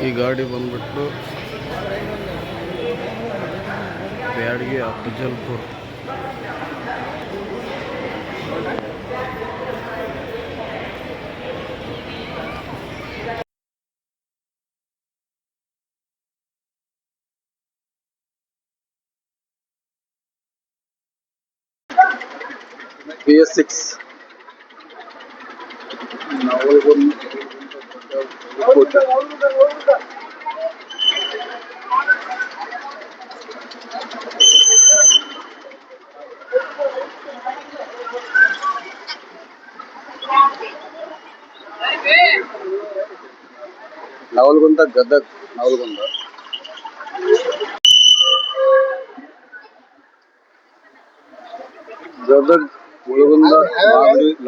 ಈ ಗಾಡಿ ಬಂದ್ಬಿಟ್ಟು ಬ್ಯಾಡಗಿ ಅಫಜಲ್ಪುರ್. BS6 ನವಲಗುಂದ ಗದಗ್ ನವಲಗುಂದ ಗದಗ್ ಉಳಗುಂದ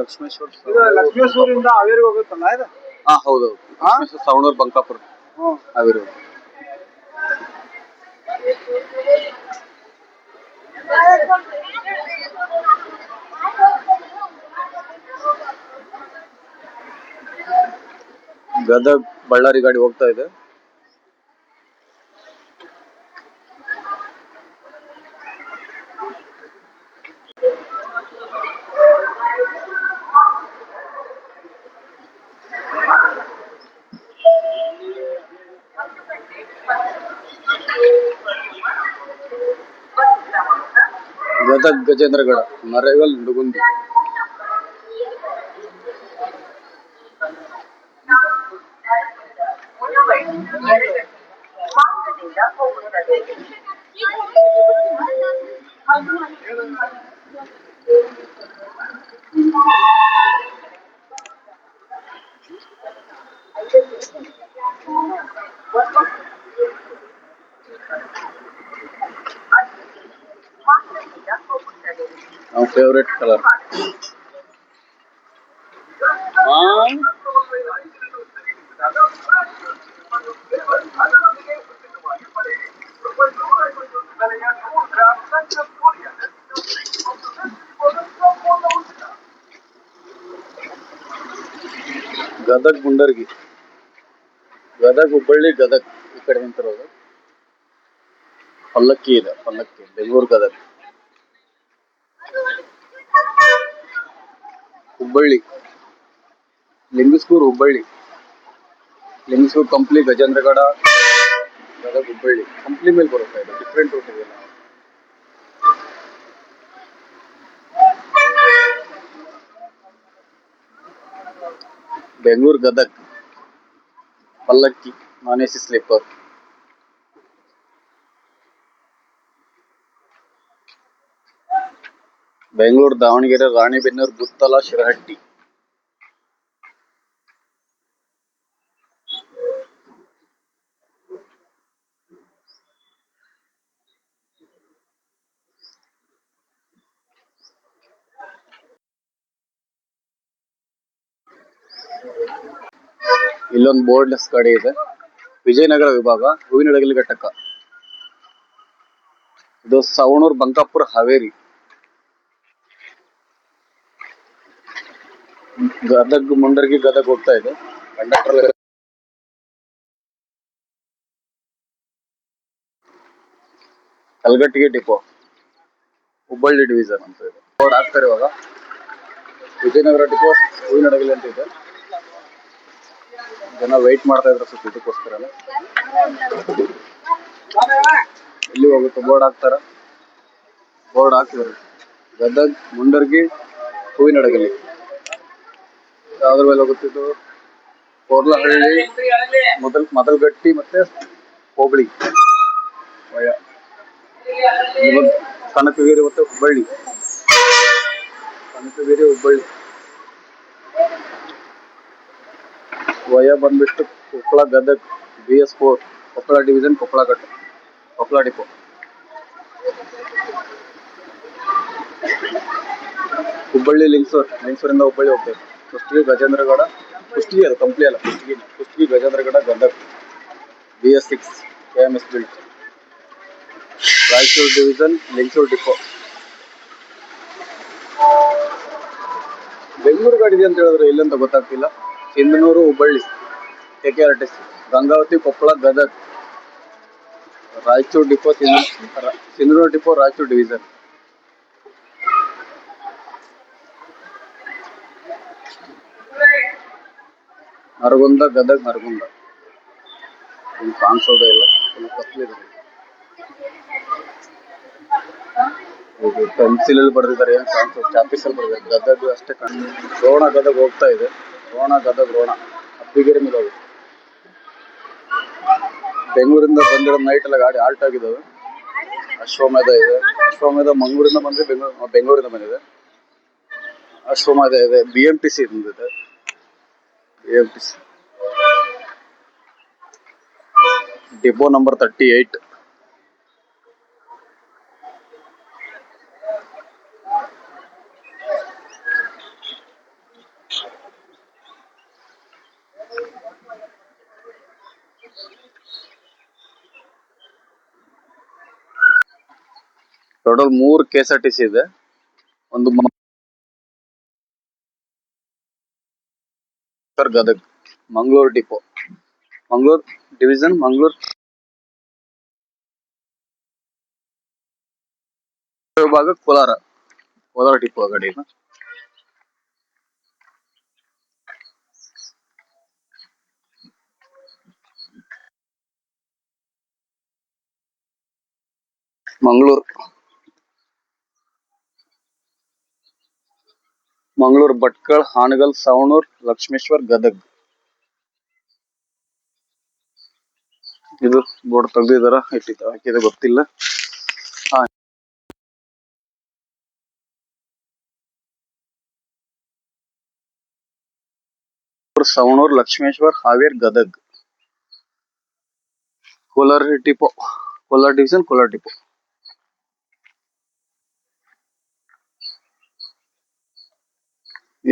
ಲಕ್ಷ್ಮೇಶ್ವರಿಂದ ಹಾವೇರಿ ಹೋಗುತ್ತಲ್ಲ ಇದು? ಹೌದೌದು. ಸವಣೂರು ಬಂಕಾಪುರ ಹಾವೇರಿ. ಗದಗ್ ಬಳ್ಳಾರಿ ಗಾಡಿ ಹೋಗ್ತಾ ಇದೆ. Gadag Gajendragad Naregal Nadugundi. our favorite color. Gadag ಗುಂಡರ್ಗಿ, Gadag Hubballi Gadag ಈ ಕಡೆ ನಿಂತಿರೋದು. ಪಲ್ಲಕ್ಕಿ ಇದೆ, ಪಲ್ಲಕ್ಕಿ ಬೆಂಗಳೂರು ಗದಗ್. ಹುಬ್ಬಳ್ಳಿ ಲಿಂಗಸ್ಕೂರು ಹುಬ್ಬಳ್ಳಿ, ಲಿಂಗಸ್ಕೂರು ಕಂಪ್ಲಿ ಗಜೇಂದ್ರಗಡ ಗದಗ್ ಹುಬ್ಬಳ್ಳಿ ಕಂಪ್ಲಿ ಮೇಲೆ ಬರುತ್ತೆ. ಇದು ಡಿಫ್ರೆಂಟ್ ರೂಟ್ ಇದೆ. ಬೆಂಗಳೂರು ಗದಗ್ ಪಲ್ಲಕ್ಕಿ ನಾನ್ AC ಸ್ಲೀಪರ್. ಬೆಂಗಳೂರು ದಾವಣಗೆರೆ ರಾಣಿಬೆನ್ನೂರು ಗುತ್ತಲ ಶಿರಹಟ್ಟಿ. ಇಲ್ಲೊಂದು ಬೋರ್ಡ್ಲೆಸ್ ಗಾಡಿ ಇದೆ. ವಿಜಯನಗರ ವಿಭಾಗ ಹೂವಿನಡಗಲಿ ಘಟಕ. ಇದು ಸವಣೂರು ಬಂಕಾಪುರ ಹಾವೇರಿ. ಗದಗ್ ಮುಂಡರ್ಗಿ ಗದಗ್ ಹೋಗ್ತಾ ಇದೆ. ಕಂಡಕ್ಟರ್ ಕಲ್ಗಟ್ಟಿಗೆ ಡಿಪೋ ಹುಬ್ಬಳ್ಳಿ ಡಿವಿಷನ್ ಅಂತ ಇದೆ. ಬೋರ್ಡ್ ಹಾಕ್ತಾರೆ ಇವಾಗ. ವಿಜಯನಗರ ಡಿಪೋ ಹೂವಿನಡಗಲಿ ಅಂತ ಇದೆ. ಜನ ವೆಯ್ಟ್ ಮಾಡ್ತಾ ಇದ್ರು ಸ್ವಲ್ಪ ಇದಕ್ಕೋಸ್ಕರ. ಎಲ್ಲಿ ಹೋಗುತ್ತೆ ಬೋರ್ಡ್ ಹಾಕ್ತಾರ. ಬೋರ್ಡ್ ಹಾಕಿದ್ರು ಗದಗ್ ಮುಂಡರ್ಗಿ ಹೂವಿನಡಗಲಿ. ಯಾವ್ದ್ರ ಮೇಲೆ ಹೋಗುತ್ತಿದ್ದು? ಕೋರ್ಲಹಳ್ಳಿ, ಮದಲ್ಗಟ್ಟಿ ಮತ್ತೆ ಹೋಬಳಿ ಕನಕಗಿರಿ ಮತ್ತೆ ಹುಬ್ಬಳ್ಳಿ. ಕನಕಗಿರಿ ಹುಬ್ಬಳ್ಳಿ ವಯ ಬಂದ್ಬಿಟ್ಟು ಕೊಪ್ಪಳ ಗದಗ್ BS4 ಕೊಪ್ಪಳ ಡಿವಿಷನ್ ಕೊಪ್ಪಳ ಘಟ್ಟ ಕೊಪ್ಪಳ ಡಿಪೋ. ಹುಬ್ಬಳ್ಳಿ ಲಿಂಗಸೂರಿಂದ ಹುಬ್ಬಳ್ಳಿ ಹೋಗ್ತೇವೆ. ಕುಷ್ಟಗಿ ಗಜೇಂದ್ರಗಡ, ಕುಷ್ಟಗಿ ಅದು ಕಂಪ್ಲಿ ಅಲ್ಲ, Kushtagi Gajendragad Gadag BS6 KMS built. Raichur division Lingasugur depot. Bengaluru ಗಾಡಿ ಇದೆ ಅಂತ ಹೇಳಿದ್ರೆ ಇಲ್ಲಂತ ಗೊತ್ತಾಗ್ತಿಲ್ಲ. Sindhanur Hubballi KKRTC. Gangavathi, Koppal, Gadag, Raichur depot, Sindhanur depot, Raichur division. Naragund, Gadag, Naragund. ಇಲ್ಲಿ ಕಾಣಿಸೋದೇ ಇಲ್ಲ, ಕತ್ಲಿದೆ. ಪೆನ್ಸಿಲ್ ಅಲ್ಲಿ ಬರೆದಿದ್ದಾರೆ, ಏನ್ ಕಾಣಿಸೋದು? ಚಾಪೀಸ್ ಅಲ್ಲಿ ಬರೆದಿದ್ದಾರೆ. ಗದಗ್ ಅಷ್ಟೇ ರೋಣ ಗದಗ್ ಹೋಗ್ತಾ ಇದೆ. ರೋಣ ಗದಗ್, ರೋಣ ಅಬ್ಬಿಗೆರೆ ಮೇಲೆ ಹೋಗುತ್ತೆ. ಬೆಂಗಳೂರಿಂದ ಬಂದಿರೋ ನೈಟ್ ಎಲ್ಲ ಗಾಡಿ ಆಲ್ಟ್ ಆಗಿದ್ದಾವೆ. ಅಶ್ವಮೇಧ ಇದೆ. ಅಶ್ವಮೇಧ ಮಂಗಳೂರಿಂದ ಬಂದ್ರೆ ಬೆಂಗಳೂರಿಂದ ಬಂದಿದೆ. ಅಶ್ವಮೇಧ ಇದೆ. BMTC ಬಂದಿದೆ. BMTC depot number 38. Total 3 KSRTC ಇದೆ. ಒಂದು ಗದಗ್, ಮಂಗಳೂರು ಡಿಪೋ, ಮಂಗಳೂರು ಡಿವಿಷನ್, ಮಂಗಳೂರು ವಿಭಾಗ, ಕೋಲಾರ ಡಿಪೋ ಗಾಡಿ. ಮಂಗಳೂರು ಭಟ್ಕಳ, ಹಾನಗಲ್, ಸವಣೂರ್, ಲಕ್ಷ್ಮೇಶ್ವರ್, ಗದಗ್. ಇದು ಬೋರ್ಡ್ ತೆಗ್ದಿದಾರ, ಹಾಕಿದ ಗೊತ್ತಿಲ್ಲ. Savanur, Lakshmeshwar, Haveri, Gadag. Kolar depot, Kolar division, Kolar depot.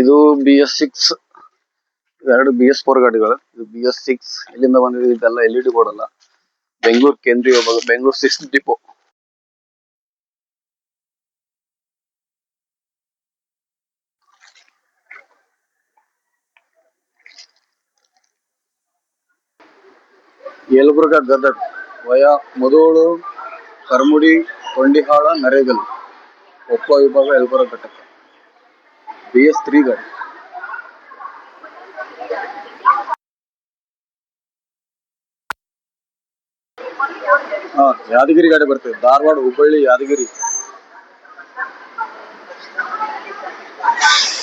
ಇದು BS6, 2 BS4 ಗಾಡಿಗಳು. ಇದು BS6 ಇಲ್ಲಿಂದ ಬಂದಿದೆ. ಇದೆಲ್ಲ LED ಬೋರ್ಡ್ ಅಲ್ಲ. ಬೆಂಗಳೂರು ಕೇಂದ್ರೀಯ ವಿಭಾಗ, ಬೆಂಗಳೂರು 6 ಡಿಪೋ. ಯಲಬುರ್ಗಾ, ಗದಗ್ ವಯಾ ಮುಧೋಳು, ಕರ್ಮುಡಿ, ಕೊಂಡಿಹಾಳ, ನರೇಗಲ್. ಕೊಪ್ಪ ವಿಭಾಗ, ಯಲಬುರ್ಗಾ ಘಟಕ. BS3 ಗಾಡಿ. ಯಾದಗಿರಿ ಗಾಡಿ ಬರ್ತದೆ. ಧಾರವಾಡ, ಹುಬ್ಬಳ್ಳಿ, ಯಾದಗಿರಿ.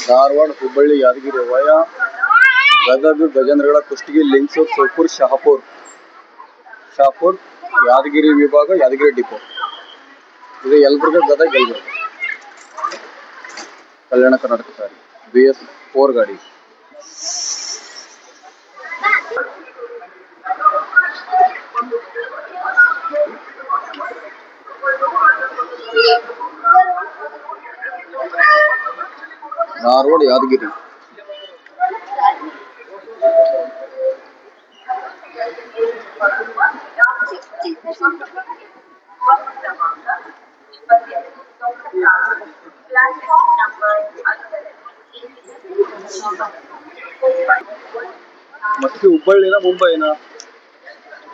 ಧಾರವಾಡ, ಹುಬ್ಬಳ್ಳಿ, ಯಾದಗಿರಿ ವಯಾ ಗದಗ, ಗಜೇಂದ್ರಗಡ, ಕುಷ್ಟಗಿ, ಲಿಂಗಸೂರ್, ಸೋಪುರ್, ಶಹಾಪುರ್, ಯಾದಗಿರಿ ವಿಭಾಗ, ಯಾದಗಿರಿ ಡಿಪೋ. ಇದು ಯಲಬುರ್ಗಾ, ಗದಗ, ಯಲಬುರ್ಗಾ, ಕಲ್ಯಾಣ ಕರ್ನಾಟಕ ಸಾರಿ. BS4 ಗಾಡಿ. ಧಾರವಾಡ, ಯಾದಗಿರಿ. ಮತ್ತೆ ಹುಬ್ಬಳ್ಳಿನ ಮುಂಬೈನ?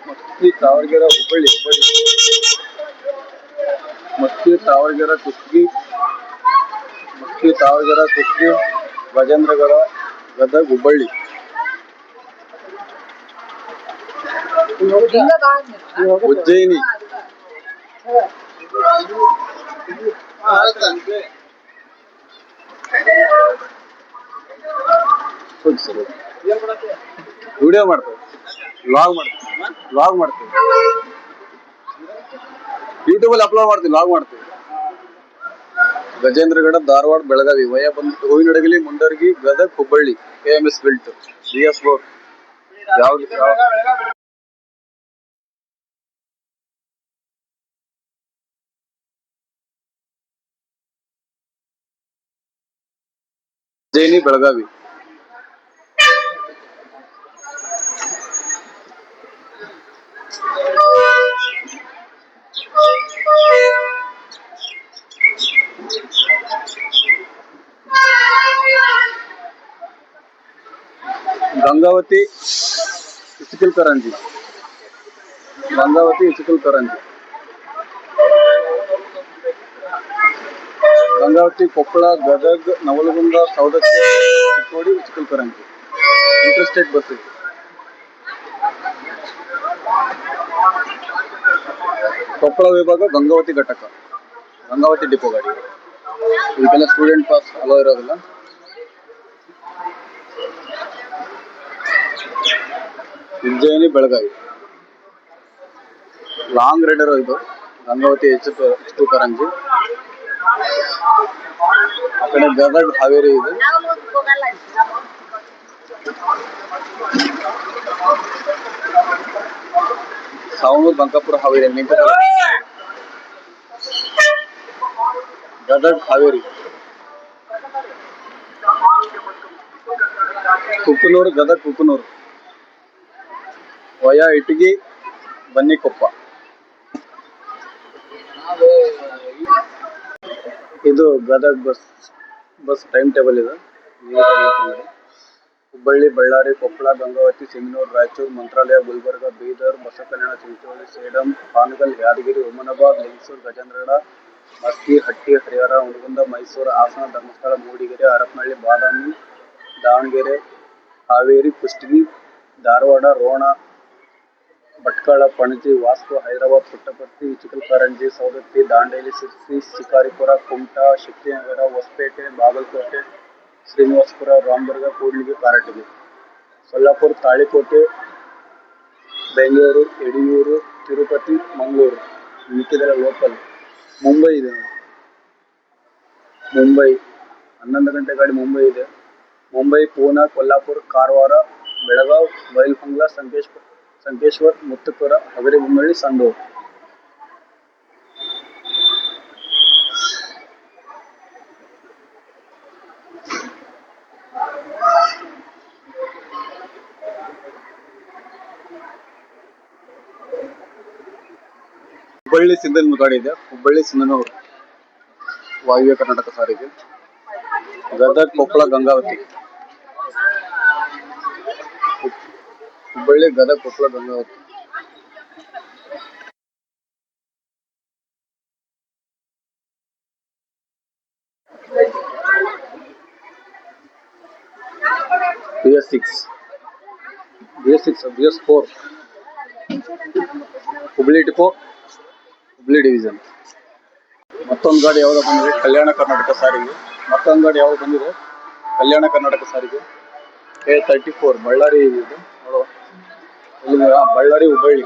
ಮತ್ತೆ ತಾವರಗೆರೆ, ಹುಬ್ಬಳ್ಳಿ, ಮತ್ತೆ ತಾವರಗೆರೆ, ಕುಷ್ಟಗಿ, ಗಜೇಂದ್ರಗಡ, ಗದಗ, ಹುಬ್ಬಳ್ಳಿ. ಉಜ್ಜಯಿನಿ. ವಿಡಿಯೋ ಮಾಡ್ತೇವೆ, ಲಾಗ್ ಮಾಡ್ತೇವೆ, ಯೂಟ್ಯೂಬ್ ಅಲ್ಲಿ ಅಪ್ಲೋಡ್ ಮಾಡ್ತೀವಿ, ಲಾಗ್ ಮಾಡ್ತೀವಿ. ಗಜೇಂದ್ರಗಡ, ಧಾರವಾಡ, ಬೆಳಗಾವಿ ವಯಾ ಬಂದು Huvinahadagali, Mundargi, Gadag, Hubballi. KMS built BS4. Ujjaini, Belagavi. Gangavathi, Ichalkaranji, Gangavathi Ichalkaranji, Gangavathi Koppal Gadag Navalgund Saundatti Chikkodi Ichalkaranji interstate bus ಇದೆ. ಕೊಪ್ಪಳ ವಿಭಾಗ ಗಂಗಾವತಿ ಘಟಕ, ಗಂಗಾವತಿ ಡಿಪೋ ಗಾಡಿ. ಇದಕ್ಕೆಲ್ಲ ಸ್ಟೂಡೆಂಟ್ ಪಾಸ್ ಅಲೋ ಇರೋದಿಲ್ಲ. ಉಜ್ಜಯಿನಿ ಬೆಳಗಾವಿ ಲಾಂಗ್ ರೈಡರ್ ಇದು. ಗಂಗಾವತಿ H2 ಕರಂಜಿ, ಆ ಕಡೆ ಗದಗ್ ಹಾವೇರಿ ಇದೆ. ಸಾವನೂರು ಬಂಕಾಪುರ ಹಾವೇರಿ ಗದಗ್ ಹಾವೇರಿ, ಕುಕ್ಕನೂರು ಗದಗ್ ಕುಕ್ಕನೂರು ವಯಾ ಇಟಗಿ ಬನ್ನಿಕೊಪ್ಪ. ಇದು ಗದಗ್ ಬಸ್ ಟೈಮ್ ಟೇಬಲ್ ಇದೆ. ಹುಬ್ಬಳ್ಳಿ, ಬಳ್ಳಾರಿ, ಕೊಪ್ಪಳ, ಗಂಗಾವತಿ, ಸಿಂಧನೂರು, ರಾಯಚೂರು, ಮಂತ್ರಾಲಯ, ಗುಲ್ಬರ್ಗ, ಬೀದರ್, ಬಸವಕಲ್ಯಾಣ, ಚಿಂಚೋಳಿ, ಸೇಡಂ, ಹಾನಗಲ್, ಯಾದಗಿರಿ, ಹುಮನಾಬಾದ್, ಲಿಂಗಸೂರು, ಗಜೇಂದ್ರಗಡ, ಮಸ್ಕಿ, ಹಟ್ಟಿ, ಹರಿಹರ, ಹುನಗುಂದ, ಮೈಸೂರು, ಹಾಸನ, ಧರ್ಮಸ್ಥಳ, ಮೂಡಿಗೆರೆ, ಹರಪನಹಳ್ಳಿ, ಬಾದಾಮಿ, ದಾವಣಗೆರೆ, ಹಾವೇರಿ, ಕುಷ್ಟಗಿ, ಧಾರವಾಡ, ರೋಣ, ಭಟ್ಕಳ, ಪಣಜಿ, ವಾಸ್ಕೋ, ಹೈದರಾಬಾದ್, ಪುಟ್ಟಪರ್ತಿ, ಇಚಕಲ್ಕರಂಜಿ, ಸೌದತ್ತಿ, ದಾಂಡೇಲಿ, ಸಿರ್ಸಿ, ಶಿಕಾರಿಪುರ, ಕುಮಟಾ, ಶಕ್ತಿನಗರ, ಹೊಸಪೇಟೆ, ಬಾಗಲಕೋಟೆ, ಶ್ರೀನಿವಾಸಪುರ, ರಾಮದುರ್ಗ, ಕೂಡ್ಲಿಗಿ, ಕಾರಟಗಿ, ಸೊಲ್ಲಾಪುರ, ತಾಳಿಕೋಟೆ, ಬೆಂಗಳೂರು, ಯಡಿಯೂರು, ತಿರುಪತಿ, ಮಂಗಳೂರು. ಮಿಕ್ಕಿದೆಲ್ಲ ಲೋಕಲ್. ಮುಂಬೈ ಇದೆ, ಮುಂಬೈ 11 ಗಂಟೆ ಗಾಡಿ ಮುಂಬೈ ಇದೆ. ಮುಂಬೈ, ಪೂನಾ, ಕೊಲ್ಲಾಪುರ, ಕಾರವಾರ, ಬೆಳಗಾವ್, ಬೈಲಹೊಂಗಲ, ಸಂಕೇಶ್ವರ್, ಮುತ್ತುಪುರ, ಹಗರಿಬೊಮ್ಮನಹಳ್ಳಿ, ಸಂಡೂರು. ಹುಬ್ಬಳ್ಳಿ ಸಿಂಧನೂರು ಗಾಡಿ ಇದೆ. ಹುಬ್ಬಳ್ಳಿ ಸಿಂಧನೂರು ವಾಯುವ್ಯ ಕರ್ನಾಟಕ ಸಾರಿಗೆ. Gadag Koppal Gangavathi, Hubballi Gadag Koppal Gangavathi. BS4 Hubli depot, Hubli division. ಮತ್ತೊಂದು ಗಾಡಿ ಯಾವ್ದು ಬಂದಿದೆ? ಕಲ್ಯಾಣ ಕರ್ನಾಟಕ ಸಾರಿಗೆ. ಮತ್ತೊಂದು ಗಾಡಿ ಯಾವ್ದು ಬಂದಿದೆ? ಕಲ್ಯಾಣ ಕರ್ನಾಟಕ ಸಾರಿಗೆ A34 ಬಳ್ಳಾರಿ ಇದೆ. ನೋಡುವ Ballari Hubballi,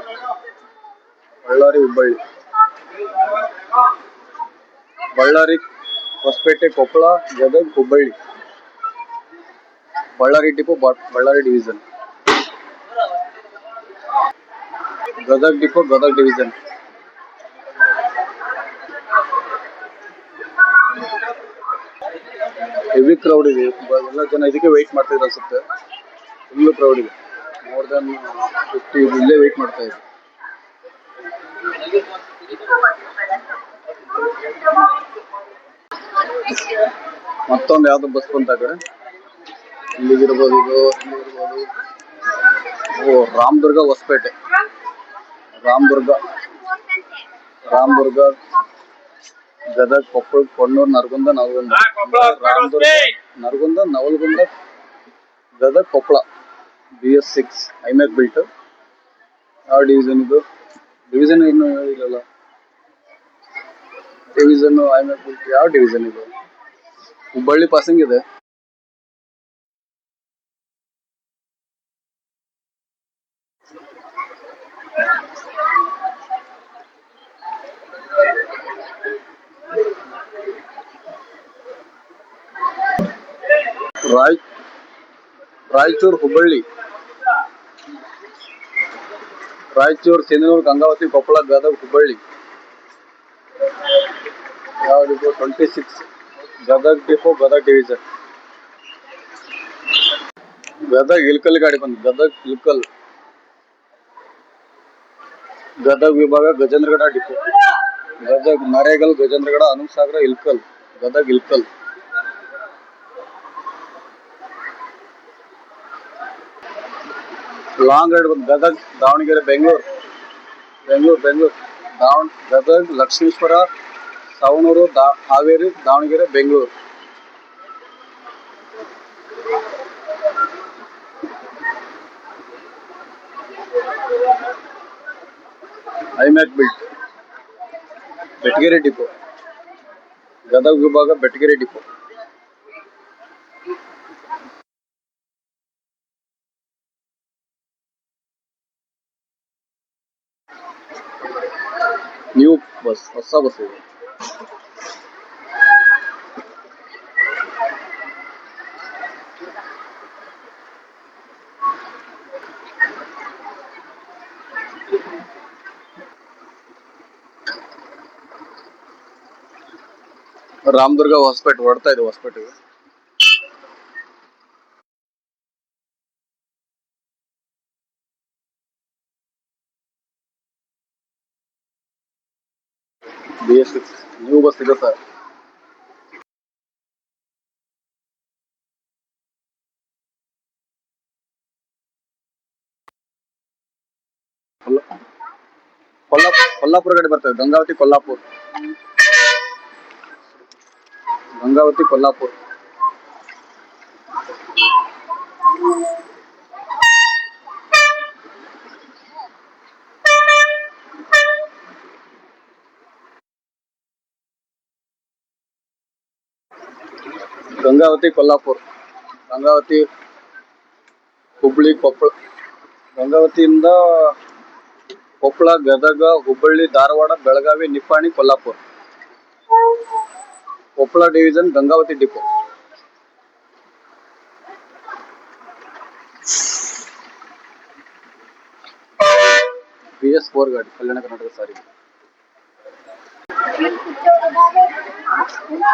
Ballari Hosapete, Koppal, Gadag, Hubballi. Ballari depot, Ballari division. Gadag depot, Gadag division. Heavy crowd ಇದೆ. ಎಲ್ಲ ಜನ ಇದಕ್ಕೆ ವೆಯ್ಟ್ ಮಾಡ್ತಾ ಇದ್ದಾರೆ ಅನ್ಸುತ್ತೆ. ಫುಲ್ ಕ್ರೌಡ್ ಇದೆ. ಮೋರ್ ದನ್ 50 ಇಲ್ಲೇ ವೆಯ್ಟ್ ಮಾಡ್ತಾ ಇದೆ. ಮತ್ತೊಂದು ಯಾವ್ದು ಬಸ್ ಬಂತ ಕಡೆ ಇಲ್ಲಿಗಿರ್ಬೋದು. ಓ ರಾಮದುರ್ಗ ಹೊಸಪೇಟೆ, ರಾಮದುರ್ಗ ಗದಗ್ ಕೊಪ್ಪಳ ಕೊಣ್ಣೂರು ನರಗುಂದ ನವಲಗುಂದ ಗದಗ್ ಕೊಪ್ಪಳ. BS6 ಐಮ್ಯಾಕ್ ಬಿಲ್ಟ್. ಯಾವ ಡಿವಿಷನ್ ಇದು? ಡಿವಿಷನ್ ಇನ್ನೂ ಹೇಳಿರಲ್ಲ. ಡಿವಿಷನ್ ಐಮ್ಯಾಕ್ ಬಿಲ್ಟ್ ಯಾವ ಡಿವಿಷನ್ ಇದು? ಹುಬ್ಬಳ್ಳಿ ಪಾಸಿಂಗ್ ಇದೆ. ರಾಯಚೂರು ಹುಬ್ಬಳ್ಳಿ, ರಾಯಚೂರು ಸಿಂಧನೂರು ಗಂಗಾವತಿ ಕೊಪ್ಪಳ ಗದಗ್ ಹುಬ್ಬಳ್ಳಿ. ಯಾವ depot? 26 Gadag depot, Gadag division. Gadag Ilkal ಗಾಡಿ ಬಂದು ಗದಗ್ ಇಲ್ಕಲ್, ಗದಗ್ ವಿಭಾಗ Gajendragad depot. Gadag Naregal, Gajendragad, Anusagara, Ilkal. Gadag Ilkal. Long ride ಬಂದು ಗದಗ್ ದಾವಣಗೆರೆ ಬೆಂಗಳೂರು ಗದಗ್ ಲಕ್ಷ್ಮೀಶ್ವರ ಸವಣೂರು ಹಾವೇರಿ ದಾವಣಗೆರೆ ಬೆಂಗಳೂರು. ಐಮ್ಯಾಕ್ ಬಿಲ್ಟ್ ಬೆಟಗೆರೆ ಡಿಪೋ, ಗದಗ್ ವಿಭಾಗ ಬೆಟಗೆರೆ ಡಿಪೋ. ನ್ಯೂ ಬಸ್, ಹೊಸ ಬಸ್ ಇದೆ. ರಾಮದುರ್ಗ ಹೊಸಪೇಟೆ ಹೊಡ್ತಾ ಇದೆ. ಹೊಸಪೇಟೆಗೆ BS6 ನ್ಯೂ ಬಸ್ ಇದೆ ಸರ್. ಕೊಲ್ಲಾಪುರ ಕಡೆ ಬರ್ತದೆ. ಗಂಗಾವತಿ ಕೊಲ್ಲಾಪುರ್. ಕೊಲ್ಲಾಪುರ್, ಗಂಗಾವತಿ ಹುಬ್ಬಳ್ಳಿ, ಕೊಪ್ಪಳ. ಗಂಗಾವತಿಯಿಂದ Koppal, Gadag, Hubballi, Dharwad, Belagavi, Nipani, Kolhapur. Koppal division Gangavathi depot. BS4 ಗಾಡಿ ಕಲ್ಯಾಣ ಕರ್ನಾಟಕ ಸಾರಿಗೆ.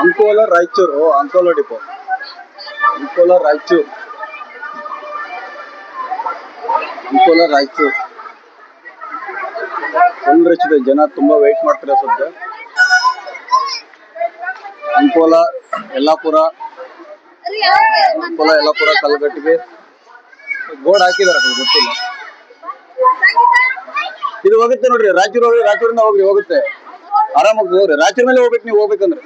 Ankola Raichur, Ankola depot. Raichur full rush ಇದೆ. ಜನ ತುಂಬಾ ವೇಟ್ ಮಾಡ್ತಾರೆ ಸದ್ಯ. ಅಂಕೋಲ ಯಲ್ಲಾಪುರ, ಕಲಘಟಗಿ ಬೋರ್ಡ್ ಹಾಕಿದಾರ, ಗೊತ್ತಿಲ್ಲ. ಇದು ಹೋಗುತ್ತೆ ನೋಡ್ರಿ, ರಾಯಚೂರಿಂದ ಹೋಗುತ್ತೆ. ಆರಾಮಾಗಿ ಹೋಗ್ರಿ. ರಾಯಚೂರ್ ಮೇಲೆ ಹೋಗ್ಬೇಕು. ನೀವು ಹೋಗ್ಬೇಕಂದ್ರೆ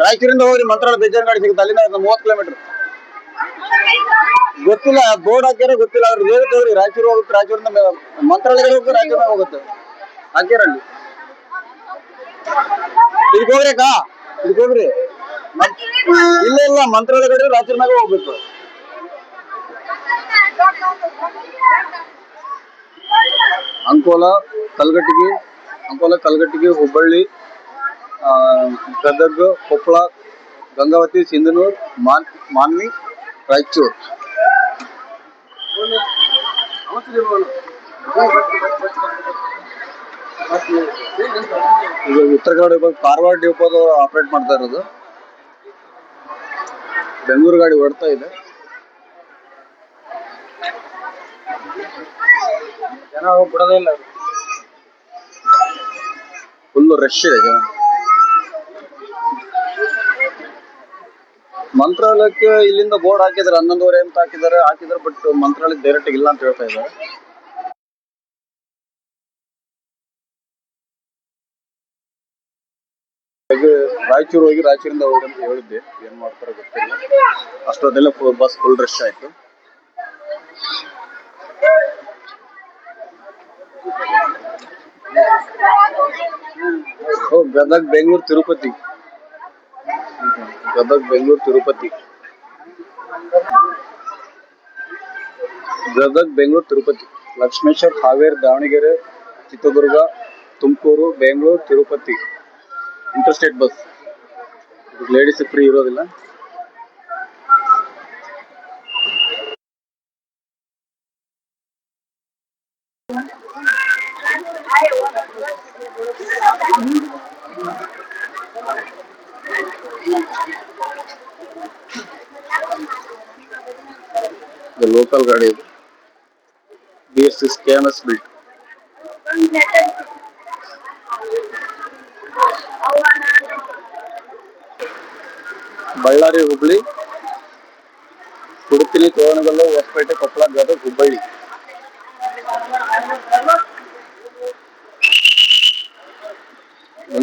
ರಾಯಚೂರಿಂದ ಹೋಗ್ರಿ, ಮಂತ್ರಾಲಯ ಬೇಜಾನ್ ಗಾಡಿ ಸಿಗುತ್ತೆ. ಅಲ್ಲಿಂದ 30 ಕಿಲೋಮೀಟರ್. ಗೊತ್ತಿಲ್ಲ, ಬೋರ್ಡ್ ಹಾಕ್ಯಾರ, ಗೊತ್ತಿಲ್ಲ. ಅವ್ರಿಗೆ ಹೋಗ್ರಿ, ರಾಯಚೂರು ಹೋಗುತ್ತೆ. ರಾಯಚೂರಿಂದ ಮಂತ್ರಾಲಯ ಹೋಗುತ್ತೆ, ರಾಯಚೂರ್ ಮೇಲೆ ಹೋಗುತ್ತೆ. ಹಾಕ್ಯಾರಲ್ಲಿ ಇದಕ್ಕೆ ಹೋಗ್ರಿ. ಇಲ್ಲ, ಮಂತ್ರಾಲಯ ಕಡೆ ರಾಯಚೂರ್ ಮ್ಯಾಗ ಹೋಗ್ಬೇಕು. ಅಂಕೋಲ ಕಲಘಟಗಿ, ಹುಬ್ಬಳ್ಳಿ, ಗದಗ, ಕೊಪ್ಪಳ, ಗಂಗಾವತಿ, ಸಿಂಧನೂರು, ಮಾನ್ವಿ, ರಾಯಚೂರು. ಇದು ಉತ್ತರ ಕನ್ನಡ ವಿಭಾಗ ಕಾರವಾರ ಡಿಪೋದ ಆಪರೇಟ್ ಮಾಡ್ತಾ ಇರೋದು. ಬೆಂಗಳೂರು ಗಾಡಿ ಓಡ್ತಾ ಇದೆ. ಜನ ಬಿಡೋದೇ ಇಲ್ಲ, ಫುಲ್ ರಶ್ ಇದೆ ಜನ. ಮಂತ್ರಾಲಯಕ್ಕೆ ಇಲ್ಲಿಂದ ಬೋರ್ಡ್ ಹಾಕಿದ್ದಾರೆ, 11:30 ಅಂತ ಹಾಕಿದ್ದಾರೆ. ಬಟ್ ಮಂತ್ರಾಲಯಕ್ಕೆ ಡೈರೆಕ್ಟ್ ಇಲ್ಲ ಅಂತ ಹೇಳ್ತಾ ಇದ್ದಾರೆ. ರಾಯಚೂರು ಹೋಗಿ ರಾಯಚೂರಿಂದ ಹೋಗಿ ಅಂತ ಹೇಳಿದ್ದೆ. ಏನ್ ಮಾಡ್ತಾರೋ ಗೊತ್ತಿಲ್ಲ. ಅಷ್ಟೊಂದೆಲ್ಲ ಬಸ್ ಫುಲ್ ರಶ್ ಆಯ್ತು. Gadag Bengaluru Tirupati. Lakshmeshwar, Haveri, Davanagere, Chitradurga, Tumakuru, Bengaluru, Tirupati. Interstate bus. Ladies free ಇರೋದಿಲ್ಲ. ಲೋಕಲ್ ಗಾಡಿ ಇದು. BS6 KMS built. Ballari, Hubli, Udupi, Toranagallu, Hospet, Koppal, Gadag, Hubballi.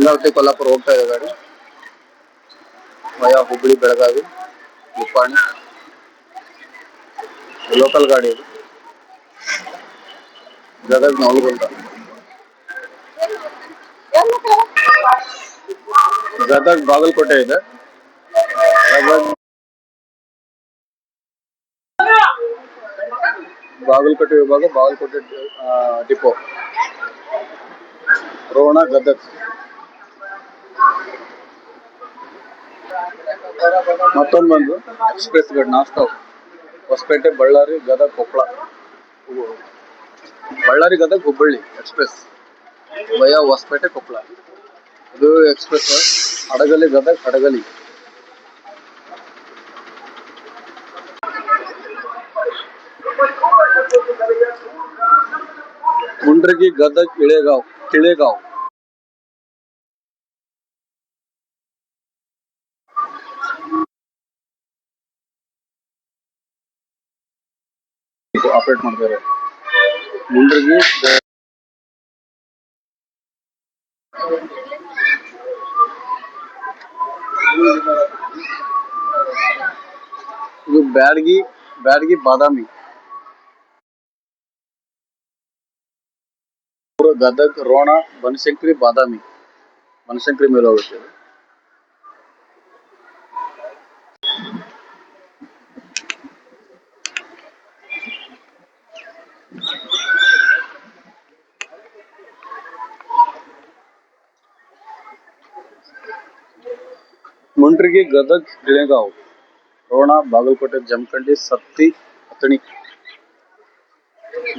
Gangavathi Kolhapur ಹೋಗ್ತಾ ಇದೆ ಗಾಡಿ ವಯಾ ಹುಬ್ಬಳ್ಳಿ ಬೆಳಗಾವಿ ನಿಪ್ಪಾಣಿ ಲೋಕಲ್ ಗಾಡಿ ಇದು ಗದಗ ನವಲಗುಂದ ಗದಗ ಬಾಗಲಕೋಟೆ ಇದೆ ಗದಗ ಬಾಗಲಕೋಟೆ ವಿಭಾಗ ಬಾಗಲಕೋಟೆ ಡಿಪೋ ರೋಣ ಗದಗ ಮತ್ತೊಂದು ಬಂದು ಎಕ್ಸ್ಪ್ರೆಸ್ ಗಾಡಿ non stop Hosapete Ballari Gadag Koppal Ballari Gadag Hubballi express via Hosapete Koppal ಇದು ಎಕ್ಸ್ಪ್ರೆಸ್ ಹಡಗಲಿ ಗದಗ ಹಡಗಲಿ ಮುಂಡ್ರಗಿ ಗದಗ ಕಿಳೆಗಾಂವ್ ಆಪರೇಟ್ ಮಾಡ್ತಾರೆ ಮುಂಡ್ರಗಿ ಇದು ಬ್ಯಾಡಗಿ ಬಾದಾಮಿ ಗದಗ ರೋಣ ಬನಶಂಕರಿ ಬಾದಾಮಿ ಬನಶಂಕರಿ ಮೇಲೆ ಹೋಗುತ್ತೆ ಮುಂಡ್ರಗಿ ಗದಗ ಕಿಳೆಗಾಂವ್ ರೋಣ ಬಾಗಲಕೋಟೆ ಜಮಖಂಡಿ ಸತ್ತಿ ಅಥಣಿ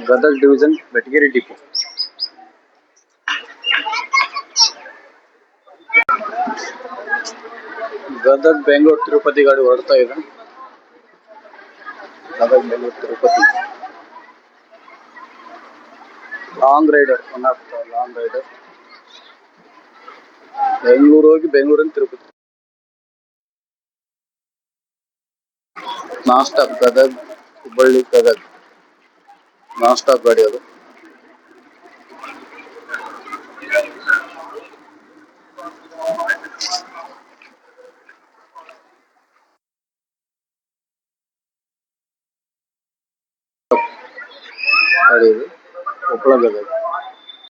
ಗದಗ ಡಿವಿಷನ್ ಬೆಟಗೇರಿ ಡಿಪೋ ಗದಗ ಬೆಂಗಳೂರು ತಿರುಪತಿ ಗಾಡಿ ಹೊರಡ್ತಾ ಇದೆ Gadag Bengaluru Tirupati long rider long rider Bengaluru ಹೋಗಿ ಬೆಂಗಳೂರಿಂದ Tirupati non stop Gadag Hubballi Gadag non stop ಗಾಡಿ ಅದು ಗಾಡಿ ಇದು ಕೊಪ್ಪಳ ಗದಗ